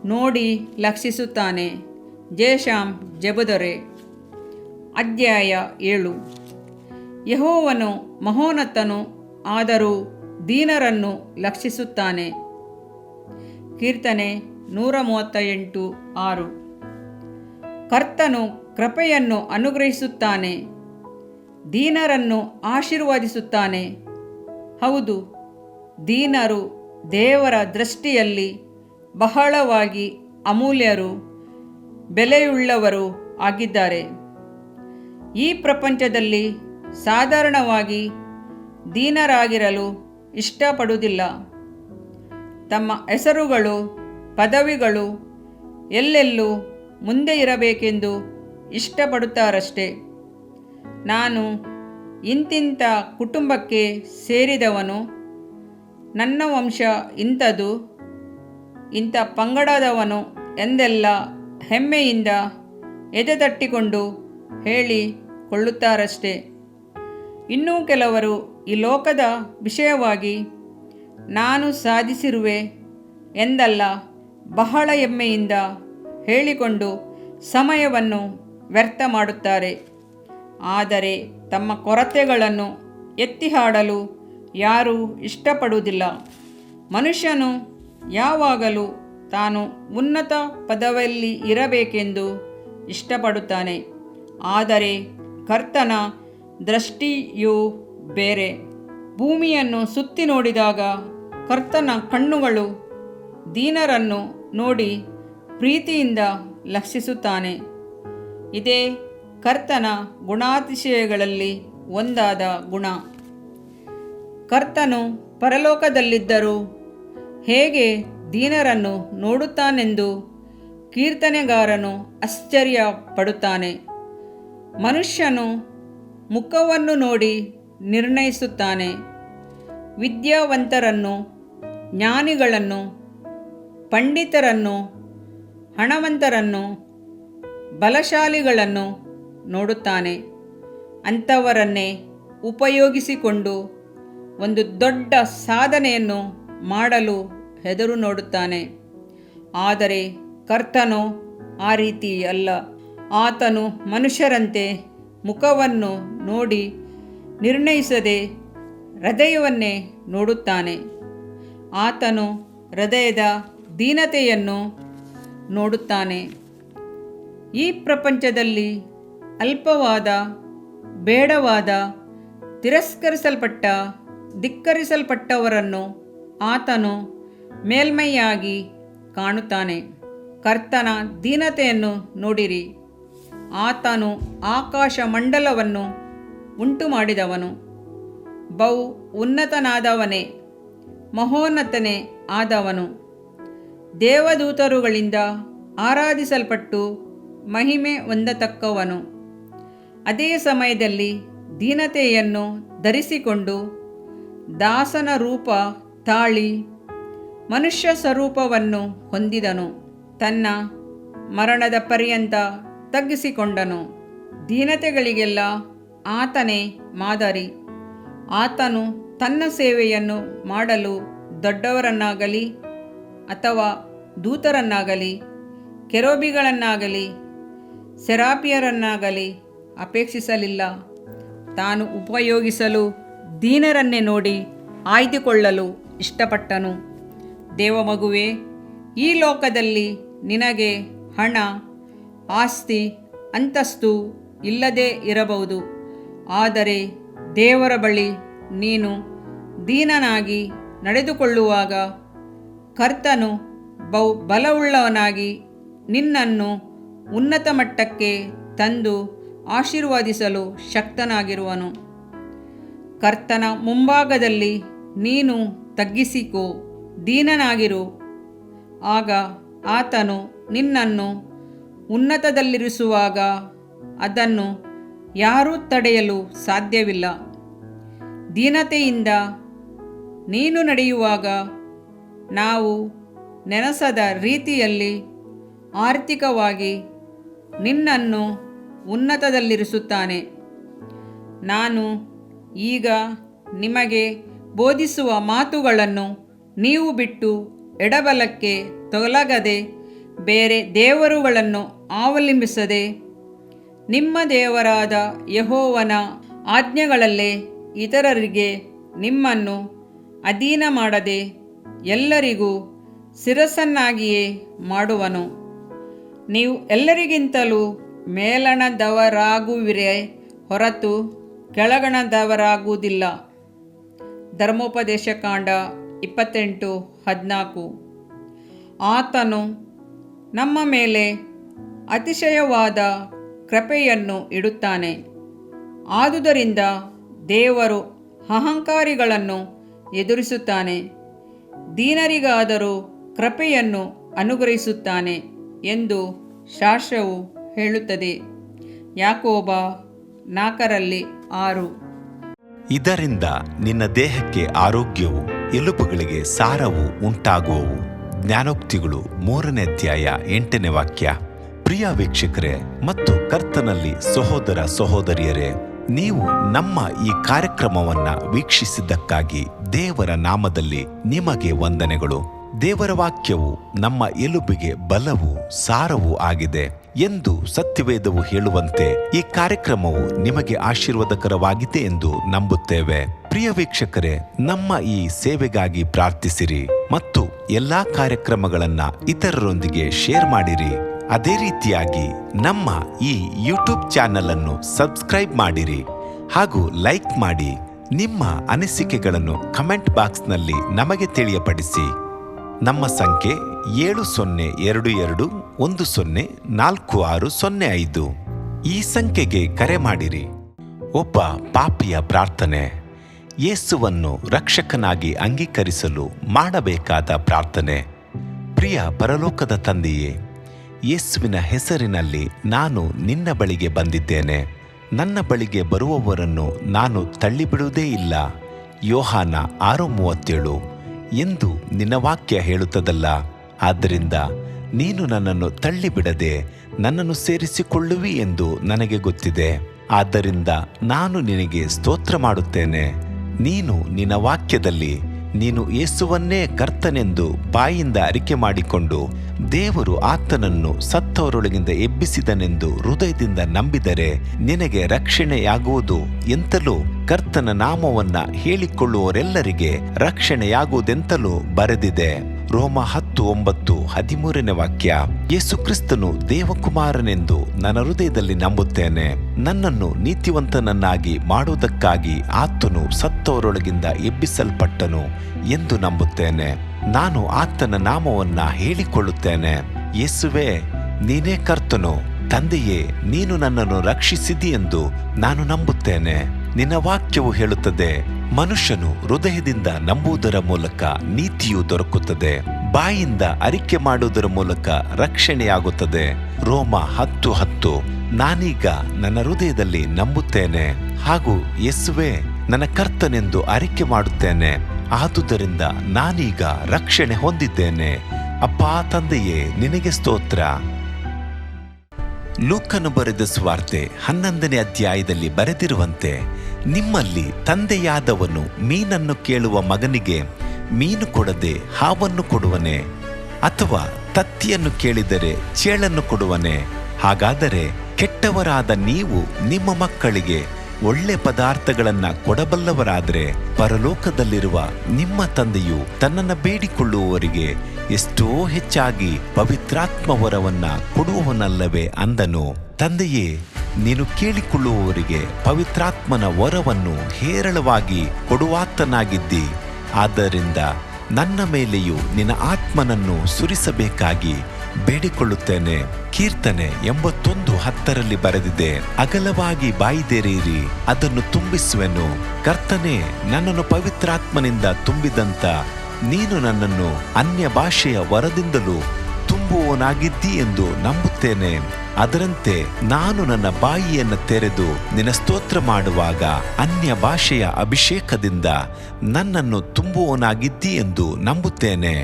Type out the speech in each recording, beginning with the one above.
ನೋಡಿ ಲಕ್ಷಿಸುತ್ತಾನೆ. ಜೇಷಾಮ್ ಜೆಬುದೊರೆ. ಅಧ್ಯಾಯ 7. ಯೆಹೋವನು ಮಹೋನ್ನತನು, ಆದರೂ ದೀನರನ್ನು ಲಕ್ಷಿಸುತ್ತಾನೆ. ಕೀರ್ತನೆ 138:6. ಕರ್ತನು ಕೃಪೆಯನ್ನು ಅನುಗ್ರಹಿಸುತ್ತಾನೆ, ದೀನರನ್ನು ಆಶೀರ್ವದಿಸುತ್ತಾನೆ. ಹೌದು, ದೀನರು ದೇವರ ದೃಷ್ಟಿಯಲ್ಲಿ ಬಹಳವಾಗಿ ಅಮೂಲ್ಯರು, ಬೆಲೆಯುಳ್ಳವರು ಆಗಿದ್ದಾರೆ. ಈ ಪ್ರಪಂಚದಲ್ಲಿ ಸಾಧಾರಣವಾಗಿ ದೀನರಾಗಿರಲು ಇಷ್ಟಪಡುವುದಿಲ್ಲ. ತಮ್ಮ ಹೆಸರುಗಳು, ಪದವಿಗಳು ಎಲ್ಲೆಲ್ಲೂ ಮುಂದೆ ಇರಬೇಕೆಂದು ಇಷ್ಟಪಡುತ್ತಾರಷ್ಟೆ. ನಾನು ಇಂತಿಂಥ ಕುಟುಂಬಕ್ಕೆ ಸೇರಿದವನು, ನನ್ನ ವಂಶ ಇಂಥದು, ಇಂಥ ಪಂಗಡದವನು ಎಂದೆಲ್ಲ ಹೆಮ್ಮೆಯಿಂದ ಎದೆತಟ್ಟಿಕೊಂಡು ಹೇಳಿಕೊಳ್ಳುತ್ತಾರಷ್ಟೆ. ಇನ್ನೂ ಕೆಲವರು ಈ ಲೋಕದ ವಿಷಯವಾಗಿ ನಾನು ಸಾಧಿಸಿರುವೆ ಎಂದಲ್ಲ ಬಹಳ ಹೆಮ್ಮೆಯಿಂದ ಹೇಳಿಕೊಂಡು ಸಮಯವನ್ನು ವ್ಯರ್ಥ ಮಾಡುತ್ತಾರೆ. ಆದರೆ ತಮ್ಮ ಕೊರತೆಗಳನ್ನು ಎತ್ತಿ ಹಾಡಲು ಯಾರೂ ಇಷ್ಟಪಡುವುದಿಲ್ಲ. ಮನುಷ್ಯನು ಯಾವಾಗಲೂ ತಾನು ಉನ್ನತ ಪದವಿಯಲ್ಲಿ ಇರಬೇಕೆಂದು ಇಷ್ಟಪಡುತ್ತಾನೆ. ಆದರೆ ಕರ್ತನ ದೃಷ್ಟಿಯು ಬೇರೆ. ಭೂಮಿಯನ್ನು ಸುತ್ತಿ ನೋಡಿದಾಗ ಕರ್ತನ ಕಣ್ಣುಗಳು ದೀನರನ್ನು ನೋಡಿ ಪ್ರೀತಿಯಿಂದ ಲಕ್ಷಿಸುತ್ತಾನೆ. ಇದೇ ಕರ್ತನ ಗುಣಾತಿಶಯಗಳಲ್ಲಿ ಒಂದಾದ ಗುಣ. ಕರ್ತನು ಪರಲೋಕದಲ್ಲಿದ್ದರೂ ಹೇಗೆ ದೀನರನ್ನು ನೋಡುತ್ತಾನೆಂದು ಕೀರ್ತನೆಗಾರನು ಆಶ್ಚರ್ಯಪಡುತ್ತಾನೆ. ಮನುಷ್ಯನು ಮುಖವನ್ನು ನೋಡಿ ನಿರ್ಣಯಿಸುತ್ತಾನೆ. ವಿದ್ಯಾವಂತರನ್ನು, ಜ್ಞಾನಿಗಳನ್ನು, ಪಂಡಿತರನ್ನು, ಹಣವಂತರನ್ನು, ಬಲಶಾಲಿಗಳನ್ನು ನೋಡುತ್ತಾನೆ. ಅಂಥವರನ್ನೇ ಉಪಯೋಗಿಸಿಕೊಂಡು ಒಂದು ದೊಡ್ಡ ಸಾಧನೆಯನ್ನು ಮಾಡಲು ಎದುರು ನೋಡುತ್ತಾನೆ. ಆದರೆ ಕರ್ತನು ಆ ರೀತಿ ಅಲ್ಲ. ಆತನು ಮನುಷ್ಯರಂತೆ ಮುಖವನ್ನು ನೋಡಿ ನಿರ್ಣಯಿಸದೆ ಹೃದಯವನ್ನೇ ನೋಡುತ್ತಾನೆ. ಆತನು ಹೃದಯದ ದೀನತೆಯನ್ನು ನೋಡುತ್ತಾನೆ. ಈ ಪ್ರಪಂಚದಲ್ಲಿ ಅಲ್ಪವಾದ, ಬೇಡವಾದ, ತಿರಸ್ಕರಿಸಲ್ಪಟ್ಟ, ಧಿಕ್ಕರಿಸಲ್ಪಟ್ಟವರನ್ನು ಆತನು ಮೇಲ್ಮೈಯಾಗಿ ಕಾಣುತ್ತಾನೆ. ಕರ್ತನ ದೀನತೆಯನ್ನು ನೋಡಿರಿ. ಆತನು ಆಕಾಶ ಮಂಡಲವನ್ನು ಉಂಟು ಮಾಡಿದವನು. ಬಹು ಉನ್ನತನಾದವನೇ, ಮಹೋನ್ನತನೇ ಆದವನು. ದೇವದೂತರುಗಳಿಂದ ಆರಾಧಿಸಲ್ಪಟ್ಟು ಮಹಿಮೆ ಹೊಂದತಕ್ಕವನು. ಅದೇ ಸಮಯದಲ್ಲಿ ದೀನತೆಯನ್ನು ಧರಿಸಿಕೊಂಡು ದಾಸನ ರೂಪ ತಾಳಿ ಮನುಷ್ಯ ಸ್ವರೂಪವನ್ನು ಹೊಂದಿದನು. ತನ್ನ ಮರಣದ ಪರ್ಯಂತ ತಗ್ಗಿಸಿಕೊಂಡನು. ದೀನತೆಗಳಿಗೆಲ್ಲ ಆತನೇ ಮಾದರಿ. ಆತನು ತನ್ನ ಸೇವೆಯನ್ನು ಮಾಡಲು ದೊಡ್ಡವರನ್ನಾಗಲಿ ಅಥವಾ ದೂತರನ್ನಾಗಲಿ, ಕೆರೂಬಿಗಳನ್ನಾಗಲಿ, ಸೆರಾಫಿಯರನ್ನಾಗಲಿ ಅಪೇಕ್ಷಿಸಲಿಲ್ಲ. ತಾನು ಉಪಯೋಗಿಸಲು ದೀನರನ್ನೇ ನೋಡಿ ಆಯ್ದುಕೊಳ್ಳಲು ಇಷ್ಟಪಟ್ಟನು. ದೇವಮಗುವೇ, ಈ ಲೋಕದಲ್ಲಿ ನಿನಗೆ ಹಣ, ಆಸ್ತಿ, ಅಂತಸ್ತು ಇಲ್ಲದೇ ಇರಬಹುದು. ಆದರೆ ದೇವರ ಬಳಿ ನೀನು ದೀನನಾಗಿ ನಡೆದುಕೊಳ್ಳುವಾಗ ಕರ್ತನು ಬಹು ಬಲವುಳ್ಳವನಾಗಿ ನಿನ್ನನ್ನು ಉನ್ನತ ಮಟ್ಟಕ್ಕೆ ತಂದು ಆಶೀರ್ವದಿಸಲು ಶಕ್ತನಾಗಿರುವನು. ಕರ್ತನ ಮುಂಭಾಗದಲ್ಲಿ ನೀನು ತಗ್ಗಿಸಿಕೋ, ದೀನನಾಗಿರು. ಆಗ ಆತನು ನಿನ್ನನ್ನು ಉನ್ನತದಲ್ಲಿರಿಸುವಾಗ ಅದನ್ನು ಯಾರೂ ತಡೆಯಲು ಸಾಧ್ಯವಿಲ್ಲ. ದೀನತೆಯಿಂದ ನೀನು ನಡೆಯುವಾಗ ನಾವು ನೆನೆಸದ ರೀತಿಯಲ್ಲಿ ಆರ್ಥಿಕವಾಗಿ ನಿನ್ನನ್ನು ಉನ್ನತದಲ್ಲಿರಿಸುತ್ತಾನೆ. ನಾನು ಈಗ ನಿಮಗೆ ಬೋಧಿಸುವ ಮಾತುಗಳನ್ನು ನೀವು ಬಿಟ್ಟು ಎಡಬಲಕ್ಕೆ ತೊಲಗದೆ ಬೇರೆ ದೇವರುಗಳನ್ನು ಅವಲಂಬಿಸದೆ ನಿಮ್ಮ ದೇವರಾದ ಯೆಹೋವನ ಆಜ್ಞೆಗಳಲ್ಲೇ ಇತರರಿಗೆ ನಿಮ್ಮನ್ನು ಅಧೀನ ಮಾಡದೆ ಎಲ್ಲರಿಗೂ ಶಿರಸ್ಸನ್ನಾಗಿಯೇ ಮಾಡುವನು. ನೀವು ಎಲ್ಲರಿಗಿಂತಲೂ ಮೇಲಣದವರಾಗುವಿರೇ ಹೊರತು ಕೆಳಗಣದವರಾಗುವುದಿಲ್ಲ. ಧರ್ಮೋಪದೇಶಕಾಂಡ 28:14. ಆತನು ನಮ್ಮ ಮೇಲೆ ಅತಿಶಯವಾದ ಕೃಪೆಯನ್ನು ಇಡುತ್ತಾನೆ. ಆದುದರಿಂದ ದೇವರು ಅಹಂಕಾರಿಗಳನ್ನು ಎದುರಿಸುತ್ತಾನೆ, ದೀನರಿಗಾದರೂ ಕೃಪೆಯನ್ನು ಅನುಗ್ರಹಿಸುತ್ತಾನೆ ಎಂದು ಶಾಸ್ತ್ರವು ಹೇಳುತ್ತದೆ. ಯಾಕೋಬ 4:6. ಇದರಿಂದ ನಿನ್ನ ದೇಹಕ್ಕೆ ಆರೋಗ್ಯವು, ಎಲುಬುಗಳಿಗೆ ಸಾರವು ಉಂಟಾಗುವವು. ಜ್ಞಾನೋಕ್ತಿಗಳು 3ನೇ ಅಧ್ಯಾಯ 8ನೇ ವಾಕ್ಯ. ಪ್ರಿಯ ವೀಕ್ಷಕರೇ ಮತ್ತು ಕರ್ತನಲ್ಲಿ ಸಹೋದರ ಸಹೋದರಿಯರೇ, ನೀವು ನಮ್ಮ ಈ ಕಾರ್ಯಕ್ರಮವನ್ನ ವೀಕ್ಷಿಸಿದ್ದಕ್ಕಾಗಿ ದೇವರ ನಾಮದಲ್ಲಿ ನಿಮಗೆ ವಂದನೆಗಳು. ದೇವರ ವಾಕ್ಯವು ನಮ್ಮ ಎಲುಬಿಗೆ ಬಲವು ಸಾರವೂ ಆಗಿದೆ ಎಂದು ಸತ್ಯವೇದವು ಹೇಳುವಂತೆ ಈ ಕಾರ್ಯಕ್ರಮವು ನಿಮಗೆ ಆಶೀರ್ವಾದಕರವಾಗಿದೆ ಎಂದು ನಂಬುತ್ತೇವೆ. ಪ್ರಿಯ ವೀಕ್ಷಕರೇ, ನಮ್ಮ ಈ ಸೇವೆಗಾಗಿ ಪ್ರಾರ್ಥಿಸಿರಿ ಮತ್ತು ಎಲ್ಲಾ ಕಾರ್ಯಕ್ರಮಗಳನ್ನ ಇತರರೊಂದಿಗೆ ಶೇರ್ ಮಾಡಿರಿ. ಅದೇ ರೀತಿಯಾಗಿ ನಮ್ಮ ಈ ಯೂಟ್ಯೂಬ್ ಚಾನೆಲ್ ಅನ್ನು ಸಬ್ಸ್ಕ್ರೈಬ್ ಮಾಡಿರಿ ಹಾಗೂ ಲೈಕ್ ಮಾಡಿ. ನಿಮ್ಮ ಅನಿಸಿಕೆಗಳನ್ನು ಕಮೆಂಟ್ ಬಾಕ್ಸ್ನಲ್ಲಿ ನಮಗೆ ತಿಳಿಯಪಡಿಸಿ. ನಮ್ಮ ಸಂಖ್ಯೆ 7022104605. ಈ ಸಂಖ್ಯೆಗೆ ಕರೆ ಮಾಡಿರಿ. ಒಬ್ಬ ಪಾಪಿಯ ಪ್ರಾರ್ಥನೆ. ಯೇಸುವನ್ನು ರಕ್ಷಕನಾಗಿ ಅಂಗೀಕರಿಸಲು ಮಾಡಬೇಕಾದ ಪ್ರಾರ್ಥನೆ. ಪ್ರಿಯ ಪರಲೋಕದ ತಂದೆಯೇ, ಯೇಸುವಿನ ಹೆಸರಿನಲ್ಲಿ ನಾನು ನಿನ್ನ ಬಳಿಗೆ ಬಂದಿದ್ದೇನೆ. ನನ್ನ ಬಳಿಗೆ ಬರುವವರನ್ನು ನಾನು ತಳ್ಳಿಬಿಡುವುದೇ ಇಲ್ಲ. ಯೋಹಾನ 6:37 ಎಂದು ನಿನ್ನ ವಾಕ್ಯ ಹೇಳುತ್ತದಲ್ಲ. ಆದ್ದರಿಂದ ನೀನು ನನ್ನನ್ನು ತಳ್ಳಿಬಿಡದೆ ನನ್ನನ್ನು ಸೇರಿಸಿಕೊಳ್ಳುವಿ ಎಂದು ನನಗೆ ಗೊತ್ತಿದೆ. ಆದ್ದರಿಂದ ನಾನು ನಿನಗೆ ಸ್ತೋತ್ರ ಮಾಡುತ್ತೇನೆ. ನೀನು ನಿನ್ನ ವಾಕ್ಯದಲ್ಲಿ ನೀನು ಯೇಸುವನ್ನೇ ಕರ್ತನೆಂದು ಬಾಯಿಂದ ಅರಿಕೆ ಮಾಡಿಕೊಂಡು ದೇವರು ಆತನನ್ನು ಸತ್ತವರೊಳಗಿಂದ ಎಬ್ಬಿಸಿದನೆಂದು ಹೃದಯದಿಂದ ನಂಬಿದರೆ ನಿನಗೆ ರಕ್ಷಣೆಯಾಗುವುದು ಎಂತಲೂ ಕರ್ತನ ನಾಮವನ್ನ ಹೇಳಿಕೊಳ್ಳುವವರೆಲ್ಲರಿಗೆ ರಕ್ಷಣೆಯಾಗುವುದೆಂತಲೂ ಬರೆದಿದೆ. ರೋಮ 10:9-13ನೇ ವಾಕ್ಯ. ಯೇಸು ಕ್ರಿಸ್ತನು ದೇವಕುಮಾರನೆಂದು ನನ್ನ ಹೃದಯದಲ್ಲಿ ನಂಬುತ್ತೇನೆ. ನನ್ನನ್ನು ನೀತಿವಂತನನ್ನಾಗಿ ಮಾಡುವುದಕ್ಕಾಗಿ ಆತನು ಸತ್ತವರೊಳಗಿಂದ ಎಬ್ಬಿಸಲ್ಪಟ್ಟನು ಎಂದು ನಂಬುತ್ತೇನೆ. ನಾನು ಆತನ ನಾಮವನ್ನ ಹೇಳಿಕೊಳ್ಳುತ್ತೇನೆ. ಯೇಸುವೇ, ನೀನೇ ಕರ್ತನು. ತಂದೆಯೇ, ನೀನು ನನ್ನನ್ನು ರಕ್ಷಿಸಿದಿ ಎಂದು ನಾನು ನಂಬುತ್ತೇನೆ. ನಿನ್ನ ವಾಕ್ಯವು ಹೇಳುತ್ತದೆ, ಮನುಷ್ಯನು ಹೃದಯದಿಂದ ನಂಬುವುದರ ಮೂಲಕ ನೀತಿಯು ದೊರಕುತ್ತದೆ, ಬಾಯಿಂದ ಅರಿಕೆ ಮಾಡುವುದರ ಮೂಲಕ ರಕ್ಷಣೆಯಾಗುತ್ತದೆ. ರೋಮ 10:10. ನಾನೀಗ ನನ್ನ ಹೃದಯದಲ್ಲಿ ನಂಬುತ್ತೇನೆ ಹಾಗೂ ಯೇಸುವೇ ನನ್ನ ಕರ್ತನೆಂದು ಅರಿಕೆ ಮಾಡುತ್ತೇನೆ. ಆದುದರಿಂದ ನಾನೀಗ ರಕ್ಷಣೆ ಹೊಂದಿದ್ದೇನೆ. ಅಪ್ಪಾ ತಂದೆಯೇ, ನಿನಗೆ ಸ್ತೋತ್ರ. ಲೂಕನು ಬರೆದ ಸುವಾರ್ತೆ 11ನೇ ಅಧ್ಯಾಯದಲ್ಲಿ ಬರೆದಿರುವಂತೆ, ನಿಮ್ಮಲ್ಲಿ ತಂದೆಯಾದವನು ಮೀನನ್ನು ಕೇಳುವ ಮಗನಿಗೆ ಮೀನು ಕೊಡದೆ ಹಾವನ್ನು ಕೊಡುವನೆ? ಅಥವಾ ತತ್ತಿಯನ್ನು ಕೇಳಿದರೆ ಚೇಳನ್ನು ಕೊಡುವನೆ? ಹಾಗಾದರೆ ಕೆಟ್ಟವರಾದ ನೀವು ನಿಮ್ಮ ಮಕ್ಕಳಿಗೆ ಒಳ್ಳೆ ಪದಾರ್ಥಗಳನ್ನ ಕೊಡಬಲ್ಲವರಾದರೆ ಪರಲೋಕದಲ್ಲಿರುವ ನಿಮ್ಮ ತಂದೆಯು ತನ್ನನ್ನು ಬೇಡಿಕೊಳ್ಳುವವರಿಗೆ ಎಷ್ಟೋ ಹೆಚ್ಚಾಗಿ ಪವಿತ್ರಾತ್ಮ ವರವನ್ನ ಕೊಡುವವನಲ್ಲವೇ ಅಂದನು. ತಂದೆಯೇ, ನೀನು ಕೇಳಿಕೊಳ್ಳುವವರಿಗೆ ಪವಿತ್ರಾತ್ಮನ ವರವನ್ನು ಹೇರಳವಾಗಿ ಕೊಡುವಾತನಾಗಿದ್ದಿ. ಆದ್ದರಿಂದ ನನ್ನ ಮೇಲೆಯೂ ನಿನ್ನ ಆತ್ಮನನ್ನು ಸುರಿಸಬೇಕಾಗಿ ಬೇಡಿಕೊಳ್ಳುತ್ತೇನೆ. ಕೀರ್ತನೆ 81:10 ಬರೆದಿದೆ, ಅಗಲವಾಗಿ ಬಾಯಿದೆರೆಯಿರಿ, ಅದನ್ನು ತುಂಬಿಸುವೆನು. ಕರ್ತನೇ, ನನ್ನನ್ನು ಪವಿತ್ರಾತ್ಮನಿಂದ ತುಂಬಿದಂತ ನೀನು ನನ್ನನ್ನು ಅನ್ಯ ಭಾಷೆಯ ವರದಿಂದಲೂ ತುಂಬುವವನಾಗಿದ್ದಿ ಎಂದು ನಂಬುತ್ತೇನೆ. ಅದರಂತೆ ನಾನು ನನ್ನ ಬಾಯಿಯನ್ನು ತೆರೆದು ನಿನ್ನ ಸ್ತೋತ್ರ ಮಾಡುವಾಗ ಅನ್ಯ ಭಾಷೆಯ ಅಭಿಷೇಕದಿಂದ ನನ್ನನ್ನು ತುಂಬುವವನಾಗಿದ್ದಿ ಎಂದು ನಂಬುತ್ತೇನೆ.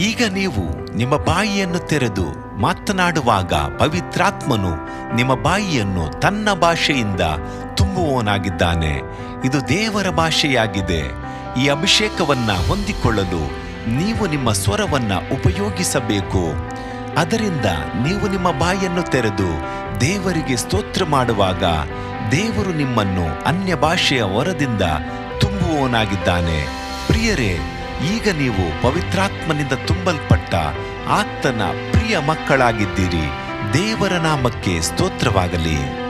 ಈಗ ನೀವು ನಿಮ್ಮ ಬಾಯಿಯನ್ನು ತೆರೆದು ಮಾತನಾಡುವಾಗ ಪವಿತ್ರಾತ್ಮನು ನಿಮ್ಮ ಬಾಯಿಯನ್ನು ತನ್ನ ಭಾಷೆಯಿಂದ ತುಂಬುವವನಾಗಿದ್ದಾನೆ. ಇದು ದೇವರ ಭಾಷೆಯಾಗಿದೆ. ಈ ಅಭಿಷೇಕವನ್ನ ಹೊಂದಿಕೊಳ್ಳಲು ನೀವು ನಿಮ್ಮ ಸ್ವರವನ್ನ ಉಪಯೋಗಿಸಬೇಕು. ಅದರಿಂದ ನೀವು ನಿಮ್ಮ ಬಾಯನ್ನು ತೆರೆದು ದೇವರಿಗೆ ಸ್ತೋತ್ರ ಮಾಡುವಾಗ ದೇವರು ನಿಮ್ಮನ್ನು ಅನ್ಯ ಭಾಷೆಯ ವರದಿಂದ ತುಂಬುವವನಾಗಿದ್ದಾನೆ. ಪ್ರಿಯರೇ, ಈಗ ನೀವು ಪವಿತ್ರಾತ್ಮನಿಂದ ತುಂಬಲ್ಪಟ್ಟ ಆತನ ಪ್ರಿಯ ಮಕ್ಕಳಾಗಿದ್ದೀರಿ. ದೇವರ ನಾಮಕ್ಕೆ ಸ್ತೋತ್ರವಾಗಲಿ.